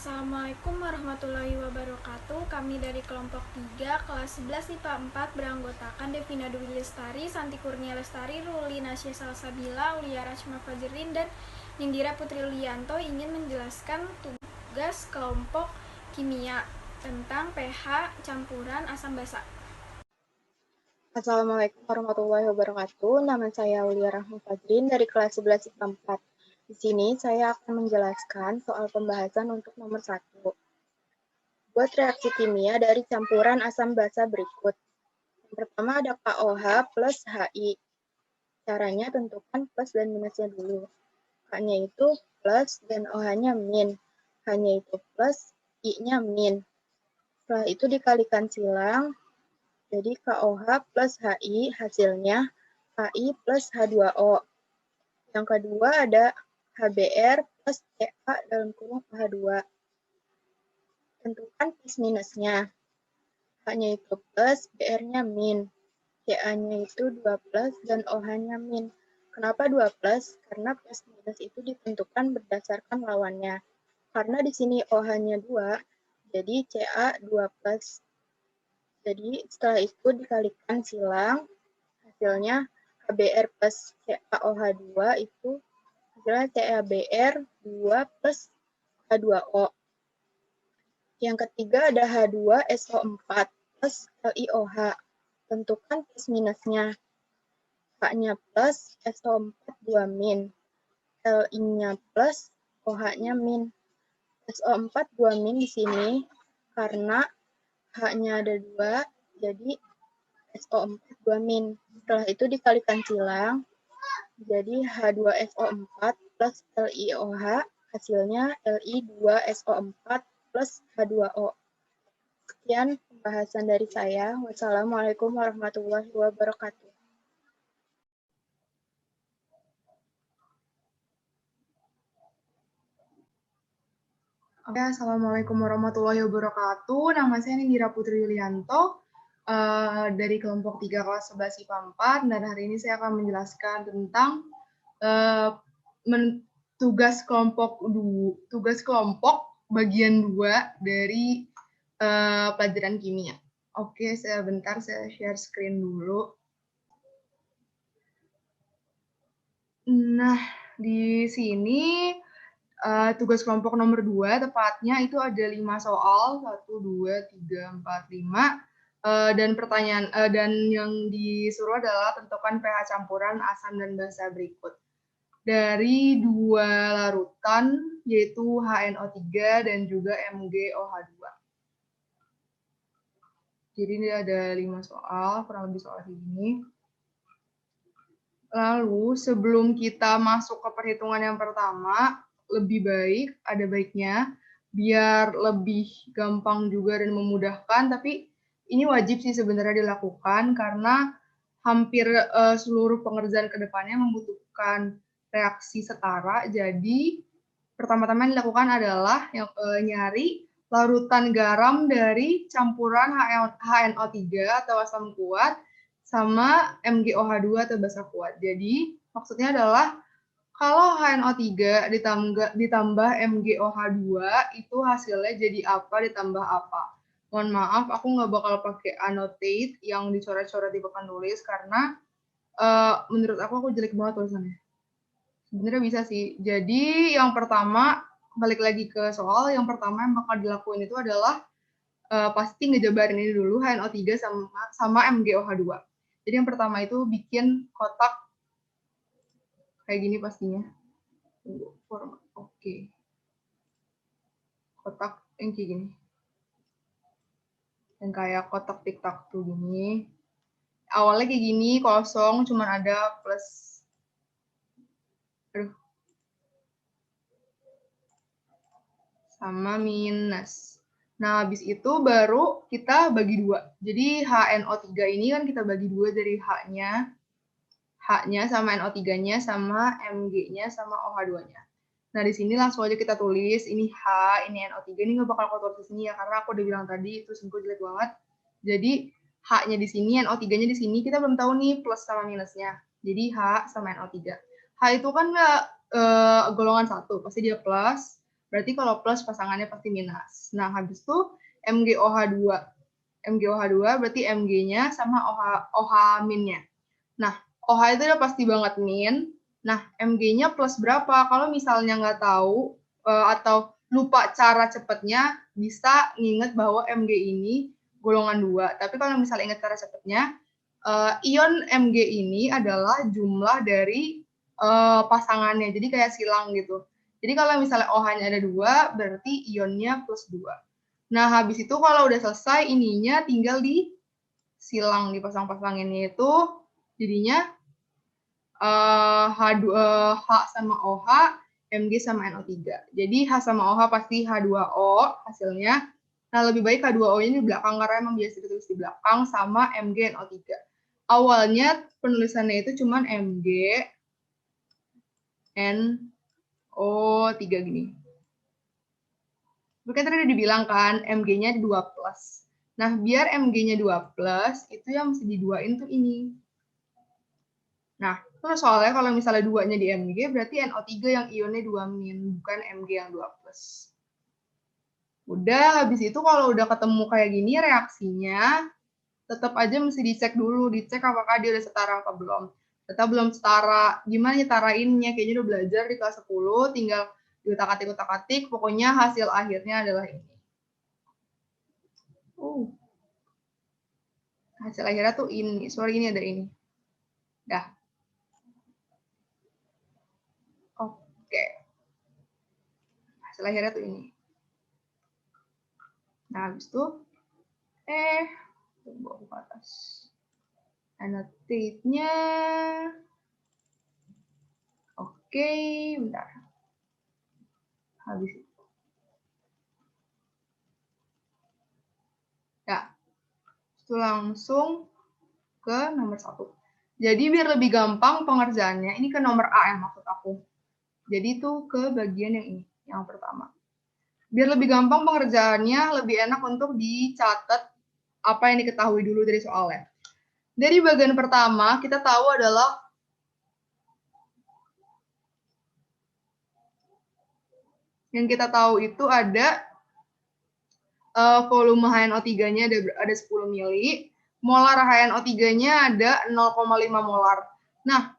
Assalamualaikum warahmatullahi wabarakatuh. Kami dari kelompok 3, kelas 11 IPA 4 beranggotakan Devina Dwi Lestari, Santi Kurnia Lestari, Ruli Nasya Salsabila, Ulia Rachma Fajrin, dan Nindira Putri Lianto ingin menjelaskan tugas kelompok kimia tentang pH campuran asam basa. Assalamualaikum warahmatullahi wabarakatuh. Nama saya Ulia Rachma Fajrin dari kelas 11 IPA 4. Di sini saya akan menjelaskan soal pembahasan untuk nomor 1. Buat reaksi kimia dari campuran asam basa berikut. Yang pertama ada KOH plus HI. Caranya tentukan plus dan minusnya dulu. K-nya itu plus dan OH-nya min. H-nya itu plus, I-nya min. Setelah itu dikalikan silang. Jadi KOH plus HI hasilnya HI plus H2O. Yang kedua ada HBr plus Ca dalam kurung OH2. Tentukan plus minusnya. H-nya itu plus, Br-nya min. Ca-nya itu 2 plus dan OH-nya min. Kenapa 2 plus? Karena plus minus itu ditentukan berdasarkan lawannya. Karena di sini OH-nya 2, jadi Ca 2 plus. Jadi setelah itu dikalikan silang, hasilnya HBr plus CaOH2 itu hasilnya CaBr 2 plus H2O. Yang ketiga ada H2SO4 plus LiOH. Tentukan plus minusnya. H-nya plus, SO4 2 min. Li-nya plus, OH-nya min. SO4 2 min di sini karena H-nya ada 2, jadi SO4 2 min. Setelah itu dikalikan silang, jadi H2SO4 plus LiOH, hasilnya Li2SO4 plus H2O. Sekian pembahasan dari saya. Wassalamualaikum warahmatullahi wabarakatuh. Oke, Assalamualaikum warahmatullahi wabarakatuh. Nama saya Nindira Putri Lianto dari kelompok 3 kelas 11 IPA 4, dan hari ini saya akan menjelaskan tentang tugas kelompok bagian 2 dari pelajaran kimia. Oke, sebentar saya share screen dulu. Nah, di sini tugas kelompok nomor 2 tepatnya itu ada 5 soal, 1, 2, 3, 4, 5. Dan pertanyaan dan yang disuruh adalah tentukan pH campuran asam dan basa berikut. Dari 2 larutan yaitu HNO3 dan juga MgOH2. Jadi ini ada 5 soal, kurang lebih soal ini. Lalu sebelum kita masuk ke perhitungan yang pertama, lebih baik, ada baiknya, biar lebih gampang juga dan memudahkan, tapi ini wajib sih sebenarnya dilakukan karena hampir seluruh pengerjaan ke depannya membutuhkan reaksi setara. Jadi pertama-tama yang dilakukan adalah nyari larutan garam dari campuran HNO3 atau asam kuat sama MgOH2 atau basa kuat. Jadi maksudnya adalah kalau HNO3 ditambah MgOH2 itu hasilnya jadi apa ditambah apa. Mohon maaf, aku nggak bakal pakai annotate yang dicoret-coret di papan tulis karena menurut aku jelek banget tulisannya. Sebenarnya bisa sih. Jadi yang pertama, balik lagi ke soal, yang pertama yang bakal dilakuin itu adalah pasti ngejabarin ini dulu, HNO3 sama MgOH2. Jadi yang pertama itu bikin kotak kayak gini pastinya. Oke. Kotak yang kayak gini. Yang kayak kotak tiktok tuh gini. Awalnya kayak gini, kosong, cuman ada plus. Sama minus. Nah, habis itu baru kita bagi 2. Jadi HNO3 ini kan kita bagi 2 dari H-nya sama NO3-nya sama Mg-nya sama OH2-nya. Nah, di sini langsung aja kita tulis, ini H, ini NO3, ini nggak bakal aku tulis di sini ya, karena aku udah bilang tadi, itu singko jelek banget. Jadi, H-nya di sini, NO3-nya di sini, kita belum tahu nih plus sama minusnya. Jadi, H sama NO3. H itu kan nggak golongan 1, pasti dia plus. Berarti kalau plus pasangannya pasti minus. Nah, habis itu MgOH2. MgOH2 berarti Mg-nya sama OH min-nya. Nah, OH itu udah pasti banget min. Nah, Mg-nya plus berapa? Kalau misalnya nggak tahu atau lupa cara cepatnya, bisa nginget bahwa Mg ini golongan 2. Tapi kalau misalnya ingat cara cepatnya, ion Mg ini adalah jumlah dari pasangannya. Jadi kayak silang gitu. Jadi kalau misalnya OH-nya ada 2, berarti ionnya plus 2. Nah, habis itu kalau udah selesai, ininya tinggal disilang, dipasang-pasanginnya itu jadinya H sama OH, Mg sama NO3. Jadi H sama OH pasti H2O hasilnya. Nah, lebih baik H2O-nya di belakang, karena emang biasa ditulis di belakang, sama Mg NO3. Awalnya penulisannya itu cuman Mg NO3 gini. Mungkin tadi udah dibilang kan, Mg-nya 2+. Nah, biar Mg-nya 2+, itu yang mesti diduain tuh ini. Nah, terus soalnya kalau misalnya 2-nya di Mg, berarti NO3 yang ionnya 2-, bukan Mg yang 2+. Udah, habis itu kalau udah ketemu kayak gini reaksinya, tetap aja mesti dicek dulu, dicek apakah dia udah setara apa belum. Ternyata belum setara, gimana nyetarainnya? Kayaknya udah belajar di kelas 10, tinggal diutak-atik, pokoknya hasil akhirnya adalah ini. Hasil akhirnya tuh ini, sorry ini ada ini. Dah. Oke. Hasil akhirnya tuh ini. Nah, habis itu, bawa ke atas. Annotate-nya. Oke, bentar. Habis itu. Ya. Itu langsung ke nomor 1. Jadi biar lebih gampang pengerjaannya, ini ke nomor A yang maksud aku. Jadi itu ke bagian yang ini, yang pertama. Biar lebih gampang pengerjaannya, lebih enak untuk dicatat apa yang diketahui dulu dari soalnya. Dari bagian pertama, kita tahu adalah yang kita tahu itu ada volume HNO3-nya ada 10 mili, molar HNO3-nya ada 0,5 molar. Nah,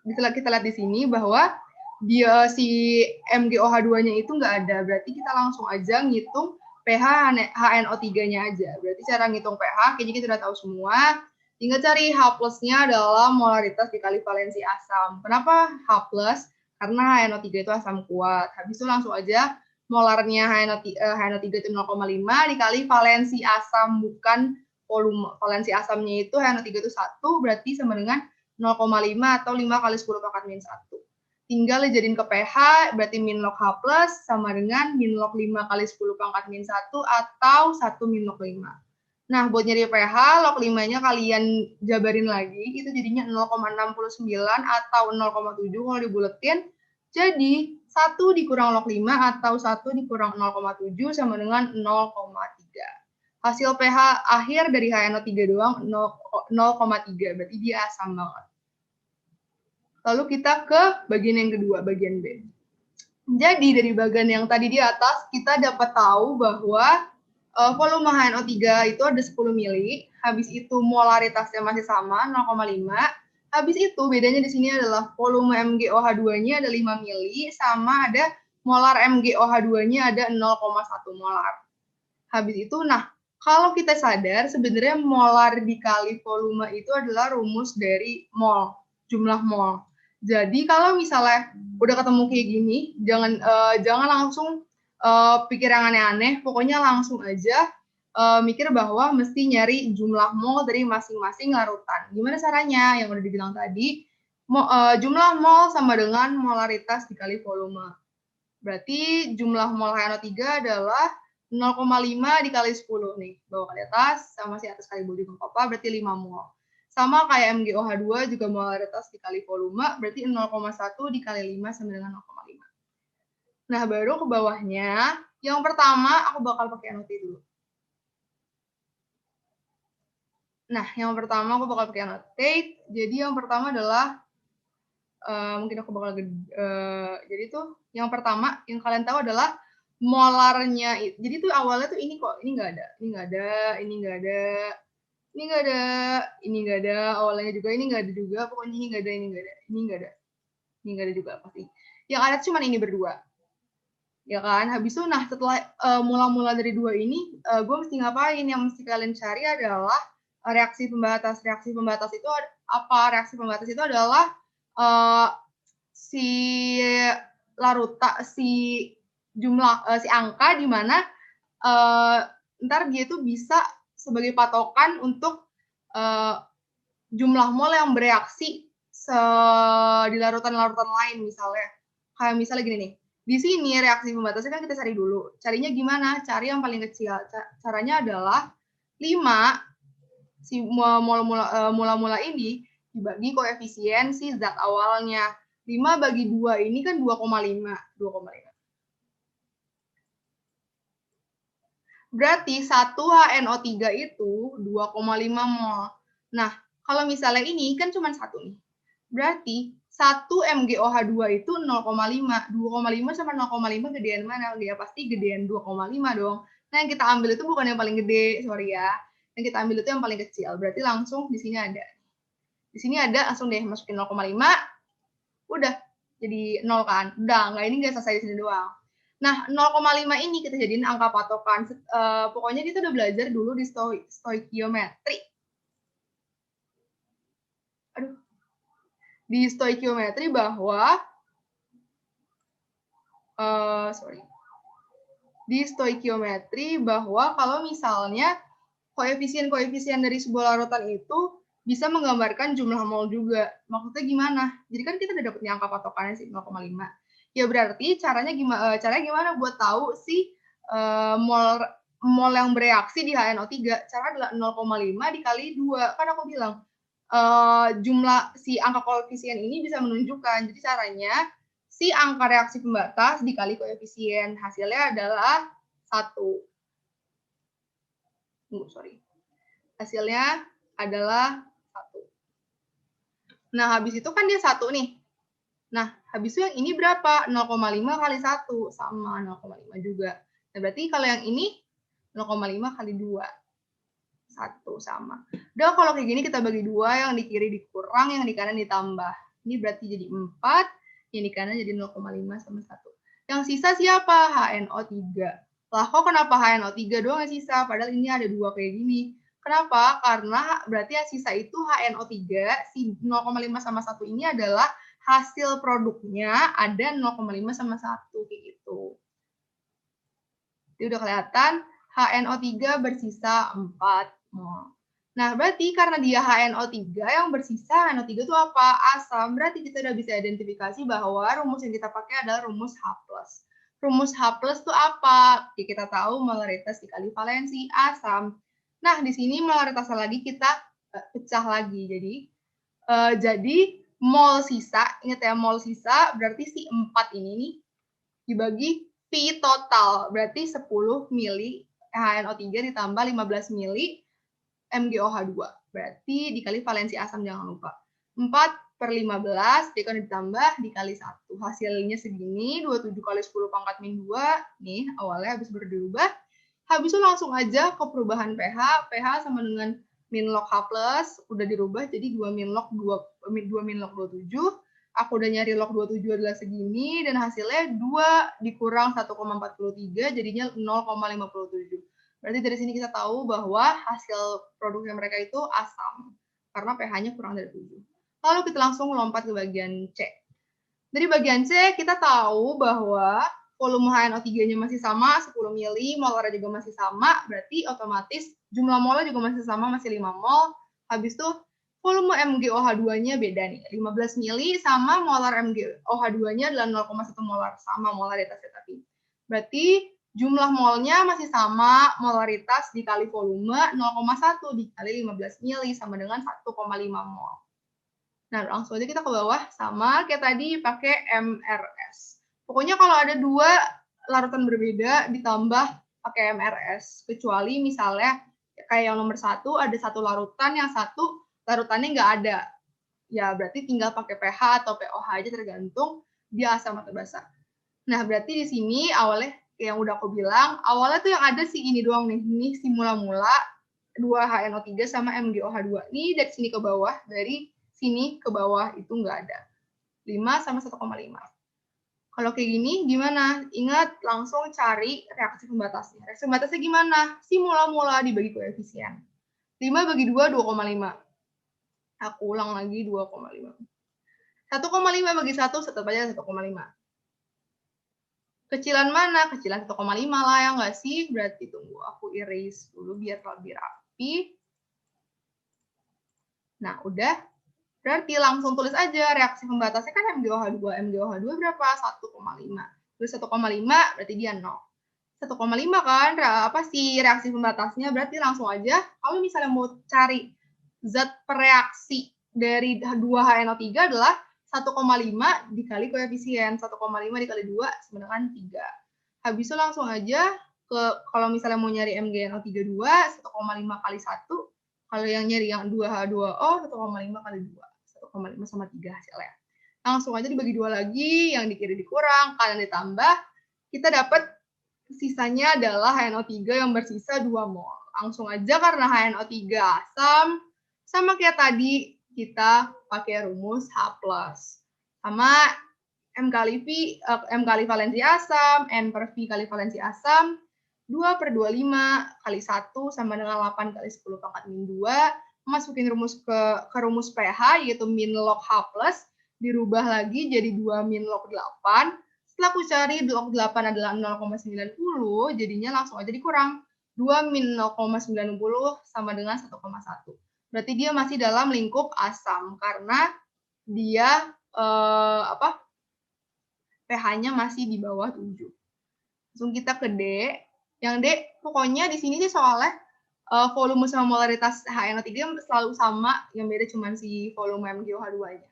kita lihat di sini bahwa dia si MgOH2-nya itu nggak ada, berarti kita langsung aja ngitung pH HNO3-nya aja. Berarti cara ngitung pH, kayaknya kita udah tahu semua. Tinggal cari H plus-nya adalah molaritas dikali valensi asam. Kenapa H plus? Karena HNO3 itu asam kuat. Habis itu langsung aja molarnya HNO3 itu 0,5 dikali valensi asam, bukan volume. Valensi asamnya itu HNO3 itu 1, berarti sama dengan 0,5 atau 5 kali 10 pangkat min 1. Tinggal dijadiin ke pH, berarti min log H plus sama dengan min log 5 kali 10 pangkat min 1 atau 1 min log 5. Nah, buat nyari pH, log 5-nya kalian jabarin lagi, itu jadinya 0,69 atau 0,7 kalau dibuletin. Jadi, 1 dikurang log 5 atau 1 dikurang 0,7 sama dengan 0,3. Hasil pH akhir dari HNO3 doang 0,3, berarti dia asam banget. Lalu kita ke bagian yang kedua, bagian B. Jadi dari bagian yang tadi di atas, kita dapat tahu bahwa volume HNO3 itu ada 10 mili, habis itu molaritasnya masih sama, 0,5. Habis itu bedanya di sini adalah volume MgOH2-nya ada 5 mili, sama ada molar MgOH2-nya ada 0,1 molar. Habis itu, nah, kalau kita sadar, sebenarnya molar dikali volume itu adalah rumus dari mol, jumlah mol. Jadi kalau misalnya udah ketemu kayak gini, jangan langsung pikir yang aneh-aneh, pokoknya langsung aja mikir bahwa mesti nyari jumlah mol dari masing-masing larutan. Gimana caranya? Yang udah dibilang tadi, jumlah mol sama dengan molaritas dikali volume. Berarti jumlah mol HNO3 adalah 0,5 dikali 10 nih, bawa ke atas, sama si atas kali bodi apa, berarti 5 mol. Sama kayak MgOH2 juga molaritas dikali volume, berarti 0,1 dikali 5 sama dengan 0,5. Nah, baru ke bawahnya, yang pertama aku bakal pakai annotate dulu. Nah, yang pertama aku bakal pakai annotate, jadi yang pertama adalah, mungkin aku bakal, jadi tuh Yang pertama yang kalian tahu adalah molarnya. Jadi tuh awalnya tuh ini kok, ini nggak ada, ini nggak ada, ini nggak ada, ini nggak ada, ini nggak ada, awalnya juga ini nggak ada juga, pokoknya ini nggak ada, ini nggak ada, ini nggak ada, ini nggak ada juga pasti. Yang ada cuma ini berdua. Ya kan, habis itu nah setelah mula-mula dari dua ini, gue mesti ngapain? Yang mesti kalian cari adalah reaksi pembatas. Reaksi pembatas itu apa? Reaksi pembatas itu adalah si larutan, si jumlah, si angka di mana ntar dia itu bisa sebagai patokan untuk jumlah mol yang bereaksi di larutan-larutan lain misalnya. Kayak misalnya gini nih, di sini reaksi pembatasnya kan kita cari dulu. Carinya gimana? Cari yang paling kecil. Caranya adalah 5 si mula-mula ini dibagi koefisien si zat awalnya. 5 bagi 2 ini kan 2,5. 2,5. Berarti 1 HNO3 itu 2,5 mol. Nah, kalau misalnya ini kan cuma 1 nih. Berarti 1 MgOH2 itu 0,5. 2,5 sama 0,5 gedean mana? Ya pasti gedean 2,5 dong. Nah, yang kita ambil itu bukan yang paling gede, sorry ya. Yang kita ambil itu yang paling kecil. Berarti langsung di sini ada. Di sini ada, langsung deh masukin 0,5. Udah, jadi 0 kan? Udah, ini nggak selesai di sini doang. Nah, 0,5 ini kita jadiin angka patokan. Pokoknya kita udah belajar dulu di stoikiometri. Aduh. Di stoikiometri bahwa di stoikiometri bahwa kalau misalnya koefisien-koefisien dari sebuah larutan itu bisa menggambarkan jumlah mol juga. Maksudnya gimana? Jadi kan kita udah dapetnya angka patokannya sih 0,5. Ya berarti caranya gimana buat tahu sih mol yang bereaksi di HNO3? Cara adalah 0,5 dikali 2. Kan aku bilang jumlah si angka koefisien ini bisa menunjukkan. Jadi caranya si angka reaksi pembatas dikali koefisien. Hasilnya adalah 1. Hasilnya adalah 1. Nah, habis itu kan dia 1 nih. Nah, habis itu yang ini berapa? 0,5 kali 1. Sama 0,5 juga. Nah, berarti kalau yang ini 0,5 kali 2. 1 sama. Udah kalau kayak gini kita bagi 2, yang di kiri dikurang, yang di kanan ditambah. Ini berarti jadi 4, yang di kanan jadi 0,5 sama 1. Yang sisa siapa? HNO3. Lah kok kenapa HNO3 doang yang sisa? Padahal ini ada 2 kayak gini. Kenapa? Karena berarti yang sisa itu HNO3, si 0,5 sama 1 ini adalah hasil produknya ada 0,5 sama 1 kayak gitu. Jadi udah kelihatan HNO3 bersisa 4 mol. Nah, berarti karena dia HNO3 yang bersisa, HNO3 itu apa? Asam. Berarti kita udah bisa identifikasi bahwa rumus yang kita pakai adalah rumus H+. Rumus H+ itu apa? Ya, kita tahu molaritas dikali valensi asam. Nah, di sini molaritasnya lagi kita pecah lagi. Jadi mol sisa, ingat ya, mol sisa berarti si 4 ini nih dibagi V total, berarti 10 mili HNO3 ditambah 15 mili MgOH2. Berarti dikali valensi asam, jangan lupa. 4/15 ditambah dikali 1. Hasilnya segini, 27 kali 10 pangkat min 2. Nih, awalnya habis berubah. Habis itu langsung aja ke perubahan pH. pH sama dengan min log H+, udah dirubah jadi 2 min log 27. Aku udah nyari log 27 adalah segini, dan hasilnya 2 dikurang 1,43, jadinya 0,57. Berarti dari sini kita tahu bahwa hasil produknya mereka itu asam, karena pH-nya kurang dari 7. Lalu kita langsung lompat ke bagian C. Dari bagian C, kita tahu bahwa volume HNO3-nya masih sama, 10 mili, molarnya juga masih sama, berarti otomatis jumlah molnya juga masih sama, masih 5 mol. Habis itu volume MgOH2-nya beda nih, 15 mili sama molar MgOH2-nya adalah 0,1 molar, sama molaritasnya tapi. Berarti jumlah molnya masih sama, molaritas dikali volume 0,1 dikali 15 mili sama dengan 1,5 mol. Nah, langsung aja kita ke bawah, sama kayak tadi pakai MRS. Pokoknya kalau ada 2 larutan berbeda ditambah pakai MRS, kecuali misalnya kayak yang nomor 1 ada 1 larutan, yang 1 larutannya nggak ada. Ya, berarti tinggal pakai pH atau pOH aja tergantung dia asam atau basa. Nah, berarti di sini awalnya yang udah aku bilang, awalnya tuh yang ada sih ini doang nih. Ini si mula-mula 2HNO3 sama MgOH2. Ini dari sini ke bawah, dari sini ke bawah itu nggak ada. 5 sama 1,5. Kalau kayak gini gimana? Ingat, langsung cari reaksi pembatasnya. Reaksi pembatasnya gimana? Si mula-mula dibagi koefisien. 5 bagi 2, 2,5. Aku ulang lagi 2,5. 1,5 bagi 1, tetap aja 1,5. Kecilan mana? Kecilan 1,5 lah ya nggak sih? Berarti tunggu, aku erase dulu biar lebih rapi. Nah, udah. Berarti langsung tulis aja reaksi pembatasnya kan MgOH2. MgOH2 berapa? 1,5. Terus 1,5 berarti dia 0. 1,5 kan, apa sih reaksi pembatasnya? Berarti langsung aja, kalau misalnya mau cari zat pereaksi dari 2HNO3 adalah 1,5 dikali koefisien. 1,5 dikali 2 sama dengan 3. Habis itu langsung aja, kalau misalnya mau nyari MgNO32, 1,5 kali 1. Kalau yang nyari yang 2H2O, 1,5 kali 2. 1,5 sama 3 hasilnya. Langsung aja dibagi 2 lagi, yang di kiri dikurang, kanan ditambah. Kita dapat sisanya adalah HNO3 yang bersisa 2 mol. Langsung aja karena HNO3 asam, sama kayak tadi kita pakai rumus H+. Sama M kali valensi asam, N per V kali valensi asam, 2/25 kali 1 sama dengan 8 kali 10 pangkat min 2. Masukin rumus ke rumus pH, yaitu min log H+, dirubah lagi jadi 2 min log 8. Setelah aku cari log 8 adalah 0,90, jadinya langsung aja dikurang. 2 min 0,90 sama dengan 1,1. Berarti dia masih dalam lingkup asam, karena dia pH-nya masih di bawah 7. Langsung kita ke D. Yang D, pokoknya di sini sih soalnya volume sama molaritas HNO3 selalu sama, yang beda cuma si volume MgOH2-nya.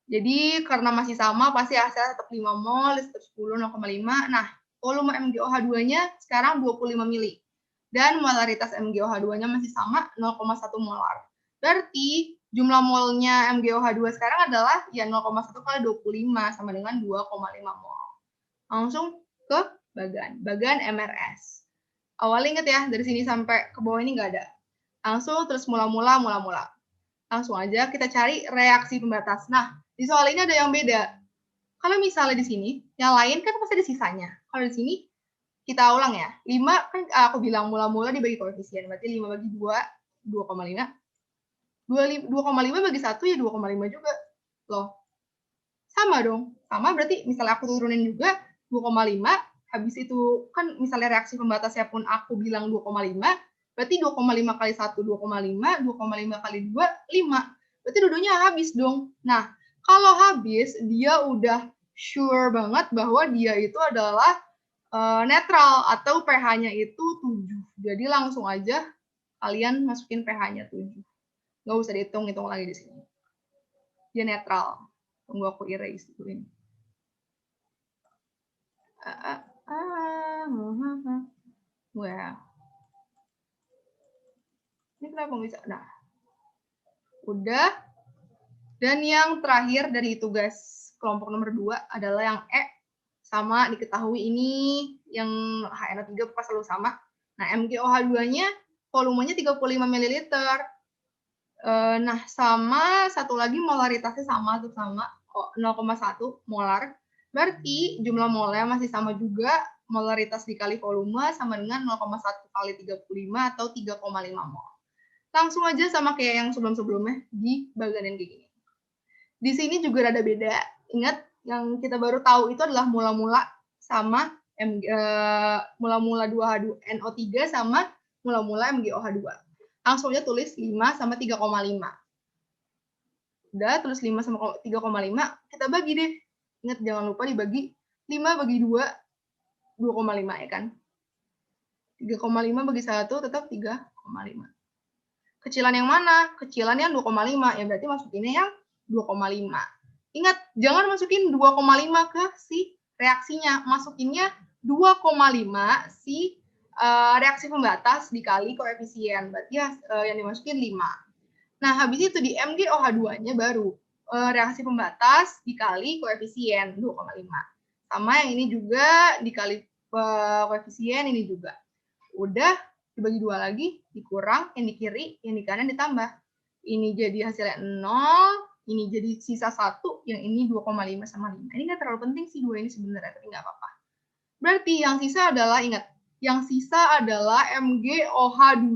Jadi karena masih sama, pasti hasilnya tetap 5 mol, tetap 10, 0,5. Nah, volume MgOH2-nya sekarang 25 mili. Dan molaritas MgOH2-nya masih sama, 0,1 molar. Berarti jumlah molnya MgOH2 sekarang adalah ya 0,1 kali 25 sama dengan 2,5 mol. Langsung ke bagan MRS. Awalnya ingat ya, dari sini sampai ke bawah ini nggak ada. Langsung terus mula-mula. Langsung aja kita cari reaksi pembatas. Nah, di soal ini ada yang beda. Kalau misalnya di sini, yang lain kan pasti ada sisanya. Kalau di sini, kita ulang ya. 5 kan aku bilang mula-mula dibagi koefisien. Berarti 5 bagi 2, 2,5. 2,5 bagi 1 ya 2,5 juga. Loh, sama dong. Sama berarti misalnya aku turunin juga 2,5. Habis itu kan misalnya reaksi pembatasnya pun aku bilang 2,5. Berarti 2,5 kali 1, 2,5. 2,5 kali 2, 5. Berarti dua-duanya habis dong. Nah, kalau habis, dia udah sure banget bahwa dia itu adalah netral atau pH-nya itu 7. Jadi langsung aja kalian masukin pH-nya 7. Nggak usah dihitung-hitung lagi di sini. Dia netral. Tunggu aku erase dulu ini. Wah. Ini kenapa bisa? Nah, udah. Dan yang terakhir dari tugas kelompok nomor 2 adalah yang E. Sama diketahui ini yang HNO3 pas selalu sama. Nah, MgOH2-nya volumenya 35 ml. Nah, sama satu lagi molaritasnya sama 0,1 molar. Berarti jumlah molnya masih sama juga, molaritas dikali volume sama dengan 0,1 kali 35 atau 3,5 mol. Langsung aja sama kayak yang sebelum-sebelumnya di bagian kayak gini. Di sini juga ada beda. Ingat, yang kita baru tahu itu adalah mula-mula sama mula-mula 2H2NO3 sama mula-mula MgOH2. Langsung aja tulis 5 sama 3,5. Udah, tulis 5 sama 3,5. Kita bagi deh. Ingat, jangan lupa dibagi 5 bagi 2, 2,5 ya kan. 3,5 bagi 1 tetap 3,5. Kecilan yang mana? Kecilan yang 2,5. Ya berarti masukinnya yang 2,5. Ingat, jangan masukin 2,5 ke si reaksinya. Masukinnya 2,5 si reaksi pembatas dikali koefisien. Berarti yang dimasukin 5. Nah, habis itu di MgOH2-nya baru reaksi pembatas dikali koefisien 2,5. Sama yang ini juga dikali koefisien ini juga. Udah dibagi 2 lagi, dikurang, yang di kiri, yang di kanan ditambah. Ini jadi hasilnya 0, ini jadi sisa 1, yang ini 2,5 sama 5. Ini nggak terlalu penting sih 2 ini sebenarnya, tapi nggak apa-apa. Berarti yang sisa adalah, ingat, yang sisa adalah MgOH2,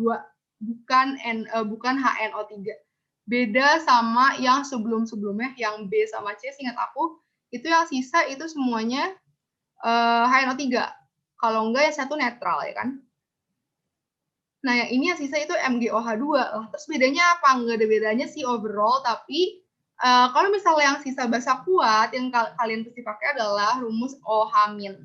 bukan HNO3. Beda sama yang sebelum-sebelumnya, yang B sama C, ingat aku, itu yang sisa itu semuanya HNO3. Kalau enggak yang satu netral, ya kan? Nah, yang ini yang sisa itu MgOH2. Terus bedanya apa? Enggak ada bedanya sih overall, tapi kalau misalnya yang sisa basa kuat, yang kalian pasti pakai adalah rumus OH-.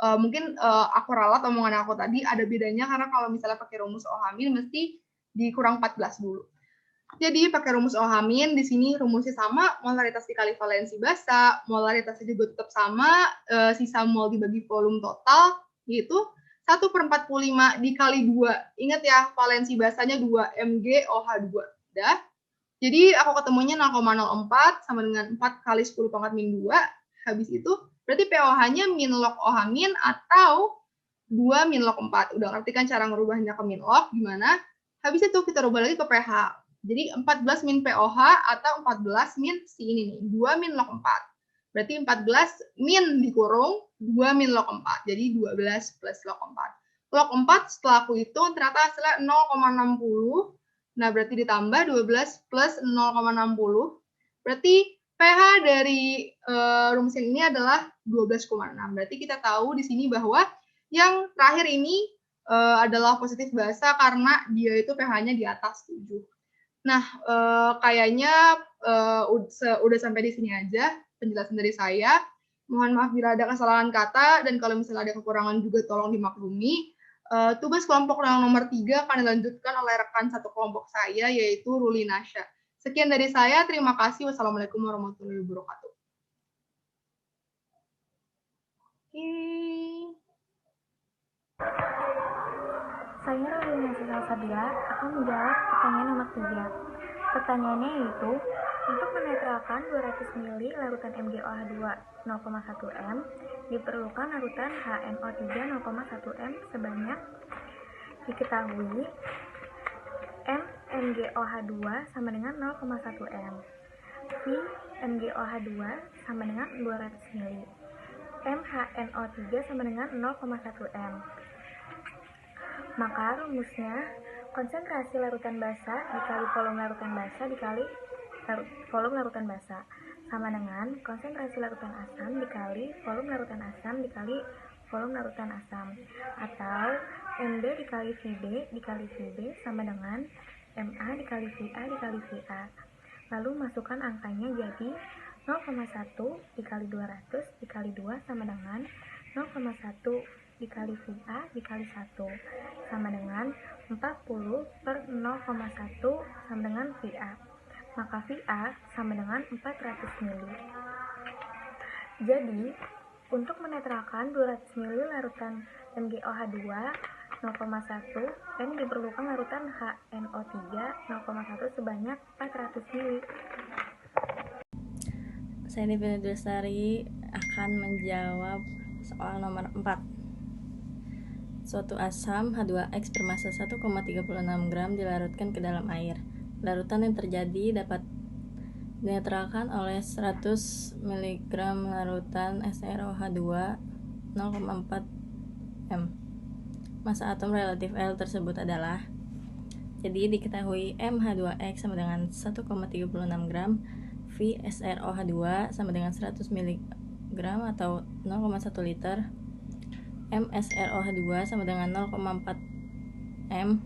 Mungkin aku ralat omongan aku tadi, ada bedanya karena kalau misalnya pakai rumus OH- mesti dikurang 14 dulu. Jadi pakai rumus OH- di sini rumusnya sama, molaritas dikali valensi basa, molaritasnya juga tetap sama, sisa mol dibagi volume total, yaitu 1/45 dikali 2. Ingat ya, valensi basanya 2, MgOH2. Udah. Jadi aku ketemunya 0,04 sama dengan 4 kali 10 pangkat min 2. Habis itu, berarti pOH-nya min log OH- atau 2 min log 4. Udah ngerti kan cara ngerubahnya ke min log gimana? Habis itu kita rubah lagi ke pH. Jadi 14 min pOH atau 14 min si ini nih, 2 min log 4. Berarti 14 min dikurung 2 min log 4. Jadi 12 plus log 4. Log 4 setelah aku hitung ternyata hasilnya 0,60. Nah, berarti ditambah 12 plus 0,60. Berarti pH dari rumus yang ini adalah 12,6. Berarti kita tahu di sini bahwa yang terakhir ini adalah positif basa karena dia itu pH-nya di atas 7. Nah, kayaknya udah sampai di sini aja penjelasan dari saya. Mohon maaf bila ada kesalahan kata, dan kalau misalnya ada kekurangan juga tolong dimaklumi. Tugas kelompok yang nomor 3 akan dilanjutkan oleh rekan satu kelompok saya, yaitu Ruli Nasya. Sekian dari saya, terima kasih. Wassalamualaikum warahmatullahi wabarakatuh. Saya Ruli Nasya Salsabila akan menjawab pertanyaan nomor 3. Pertanyaannya yaitu, untuk menetralkan 200 ml larutan MgOH2 0,1 m diperlukan larutan HNO3 0,1 m sebanyak diketahui MgOH2 sama dengan 0,1 m, V MgOH2 sama dengan 200 ml, MHNO3 sama dengan 0,1 m. Maka rumusnya konsentrasi larutan basa dikali volume larutan basa dikali volume larutan basa sama dengan konsentrasi larutan asam dikali volume larutan asam dikali volume larutan asam, atau MB dikali VB dikali VB sama dengan MA dikali VA dikali VA. Lalu masukkan angkanya jadi 0,1 dikali 200 dikali 2 sama dengan 0,1 dikali VA dikali 1 sama dengan 40 per 0,1 sama dengan VA. Maka VA sama dengan 400 ml. Jadi, untuk menetralkan 200 ml larutan MgOH2 0,1 dan diperlukan larutan HNO3 0,1 sebanyak 400 ml. Saya Devina Dulestari akan menjawab soal nomor 4. Suatu asam H2X bermasa 1,36 gram dilarutkan ke dalam air. Larutan yang terjadi dapat dinetralkan oleh 100 mg larutan SrOH2 0,4 m. Massa atom relatif L tersebut adalah, jadi diketahui MH2X sama dengan 1,36 gram, V SrOH2 sama dengan 100 mg atau 0,1 liter, MSrOH2 sama dengan 0,4 m,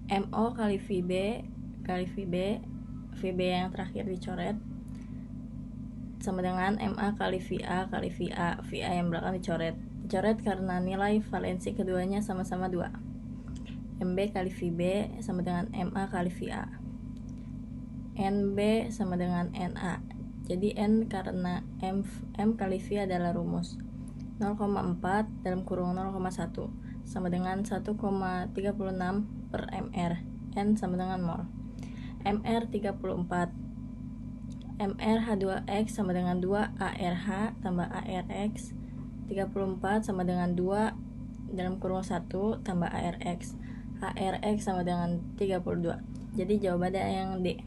MO kali VB yang terakhir dicoret sama dengan MA kali VA yang belakang dicoret karena nilai valensi keduanya sama-sama 2. MB kali VB sama dengan MA kali VA. NB sama dengan NA. Jadi N karena M kali V adalah rumus 0,4 dalam kurung 0,1 sama dengan 1,36 per mR. N sama dengan mol. MR 34, MR H2X sama dengan 2 ARH tambah ARX. 34 sama dengan 2 dalam kurung 1 tambah ARX. ARX sama dengan 32. Jadi jawabannya yang D.